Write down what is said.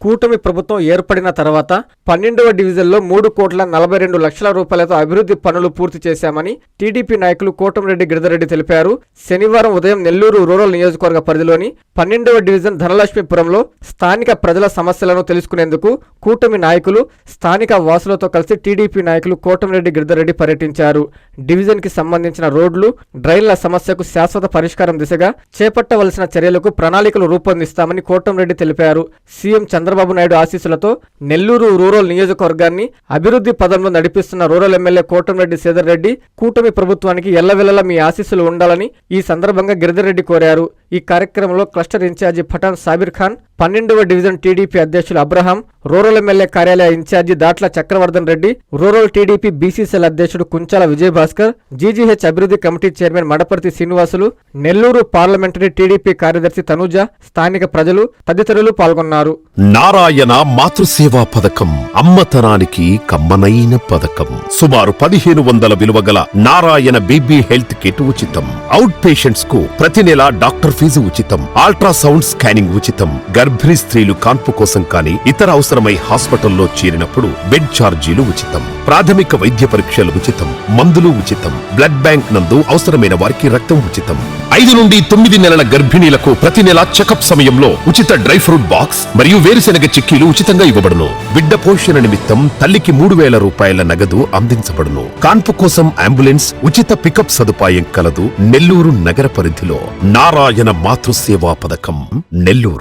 కూటమి ప్రభుత్వం ఏర్పడిన తర్వాత 12వ డివిజన్లో 3,42,00,000 రూపాయలతో అభివృద్ధి పనులు పూర్తి చేశామని టీడీపీ నాయకులు కోటమిరెడ్డి గిరిధర్రెడ్డి తెలిపారు. శనివారం ఉదయం నెల్లూరు రూరల్ నియోజకవర్గ పరిధిలోని 12వ డివిజన్ ధనలక్ష్మీపురంలో స్థానిక ప్రజల సమస్యలను తెలుసుకునేందుకు కూటమి నాయకులు స్థానిక వాసులతో కలిసి టీడీపీ నాయకులు కోటమిరెడ్డి గిరిధర్రెడ్డి పర్యటించారు. డివిజన్ కి సంబంధించిన రోడ్లు, డ్రైన్ల సమస్యకు శాశ్వత పరిష్కారం దిశగా చేపట్టవలసిన చర్యలకు ప్రణాళికలు రూపొందిస్తామని కోటమిరెడ్డి తెలిపారు. సీఎం చంద్రబాబు నాయుడు ఆశీస్సులతో నెల్లూరు రూరల్ నియోజకవర్గాన్ని అభివృద్ధి పదంలో నడిపిస్తున్న రూరల్ ఎమ్మెల్యే కోటమిరెడ్డి శ్రీధర్ రెడ్డి కూటమి ప్రభుత్వానికి ఎల్లవెల్లలా మీ ఆశీస్సులు ఉండాలని ఈ సందర్భంగా గిరిధర్రెడ్డి కోరారు. ఈ కార్యక్రమంలో క్లస్టర్ ఇన్ఛార్జి పఠాన్ సాబిర్ ఖాన్, 12వ డివిజన్ టీడీపీ అధ్యక్షులు అబ్రహాం, రూరల్ ఎమ్మెల్యే కార్యాలయ incharge Datla Chakravardhan Reddy, rural TDP BCCL అధ్యక్షుడు కుంచాల విజయభాస్కర్, జీజీహెచ్ అభివృద్ధి committee chairman Madaparthi Srinivasulu, Nellore parliamentary TDP కార్యదర్శి తనూజ, స్థానిక ప్రజలు తదితరులు పాల్గొన్నారు. నారాయణ మాతృసేవా పథకం అమ్మతనానికి కమ్మనైన పథకం. సుమారు 1500 విలువగల నారాయణ బీబీ హెల్త్ కిట్ ఉచితం. అవుట్ పేషెంట్స్ కు ప్రతి నెల డాక్టర్ ఫీజు ఉచితం. అల్ట్రాసౌండ్ స్కానింగ్ ఉచితం. గర్భిణీ స్త్రీలు కాన్పు కోసం కానీ ఇతర అవసరమై హాస్పిటల్లో చేరినప్పుడు బెడ్ ఛార్జీలు ఉచితం. ప్రాథమిక వైద్య పరీక్షలు ఉచితం. మందులు ఉచితం. బ్లడ్ బ్యాంక్ నందు అవసరమైన వారికి రక్తం ఉచితం. 5 నుండి 9 నెలల గర్భిణీలకు ప్రతి నెల చెకప్ సమయంలో ఉచిత డ్రై ఫ్రూట్ బాక్స్ మరియు వేరుశెనగ చిక్కీలు ఉచితంగా ఇవ్వబడును. బిడ్డ పోషణ నిమిత్తం తల్లికి 3,000 రూపాయల నగదు అందించబడును. కాన్పు కోసం అంబులెన్స్ ఉచిత పికప్ సదుపాయం కలదు. నెల్లూరు నగర పరిధిలో నారాయణ మాతృసేవా పథకం, నెల్లూరు.